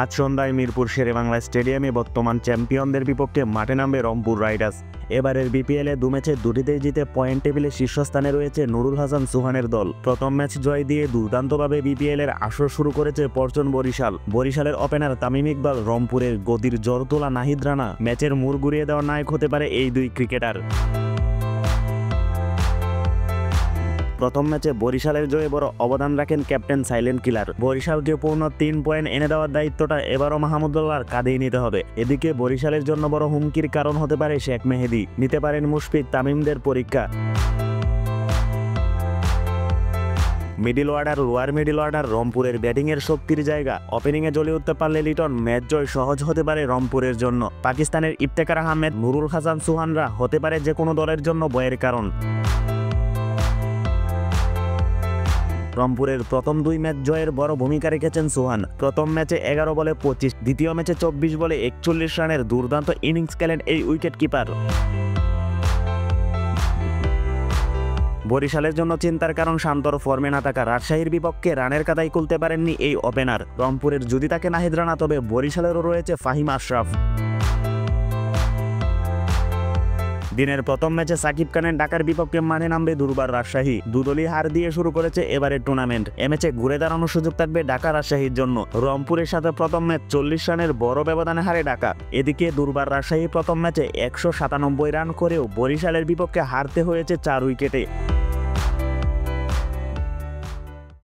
আজ সন্ধ্যায় মিরপুর শেরেবাংলা স্টেডিয়ামে বর্তমান চ্যাম্পিয়নদের বিপক্ষে মাঠে নামবে রংপুর রাইডার্স। এবারের বিপিএলে 2 ম্যাচে 2টিতেই জিতে পয়েন্ট টেবিলে শীর্ষস্থানে রয়েছে নুরুল হাসান সুহানের দল। প্রথম ম্যাচ জয় দিয়ে দুর্দান্তভাবে বিপিএলের আসর শুরু করেছে পরচন বরিশাল। বরিশালের ওপেনার তামিম ইকবাল, রংপুরের গদির জ্বর তোলা নাহিদ রানা ম্যাচের মোড় ঘুরিয়ে দেওয়ার নায়ক হতে পারে এই দুই ক্রিকেটার। প্রথম ম্যাচে বরিশালের জয়ে বড় অবদান রাখেন ক্যাপ্টেন সাইলেন্ট কিলার। বরিশালকে পূর্ণ 3 পয়েন্ট এনে দেওয়ার দায়িত্বটা এবারও মাহমুদুল্লাহর কাঁধেই নিতে হবে। এদিকে বরিশালের জন্য বড় হুমকির কারণ হতে পারে শেখ মেহেদী, নিতে পারেন মুশফিক তামিমদের পরীক্ষা। Middle order, lower middle order রংপুরের ব্যাটিংয়ের শক্তির জায়গা। ওপেনিংয়ে জ্বলে উঠতে পারলে লিটন ম্যাচ জয় সহজ হতে পারে রংপুরের জন্য। পাকিস্তানের ইফতেখার আহমেদ, নুরুল হাসান সুহানরা হতে পারে যে কোনো দলের জন্য ভয়ের কারণ। রংপুরের প্রথম 2 ম্যাচ জয়ের বড় ভূমিকা রেখেছেন সুহান। প্রথম ম্যাচে 11 বলে 25, দ্বিতীয় ম্যাচে 24 বলে 41 রানের দুর্দান্ত ইনিংস খেলেন এই উইকেট কিপার। বরিশালের জন্য চিন্তার কারণ শান্তর ফর্মে না থাকা। রাজশাহীর বিপক্ষে রানের কাদায় খুলতে পারেননি এই ওপেনার। রংপুরের যদি তাকে নাহিদ রানা, তবে বরিশালেরও রয়েছে ফাহিম আশরাফ। দিনের প্রথম ম্যাচে সাকিব খানের ঢাকার বিপক্ষে মাঠে নামবে দুর্বার রাজশাহী। দুদলই হার দিয়ে শুরু করেছে এবারের টুর্নামেন্ট। এ ম্যাচে ঘুরে দাঁড়ানোর সুযোগ থাকবে ঢাকা রাজশাহীর জন্য। রংপুরের সাথে প্রথম ম্যাচ 40 রানের বড় ব্যবধানে হারে ঢাকা। এদিকে দুর্বার রাজশাহী প্রথম ম্যাচে 197 রান করেও বরিশালের বিপক্ষে হারতে হয়েছে 4 উইকেটে।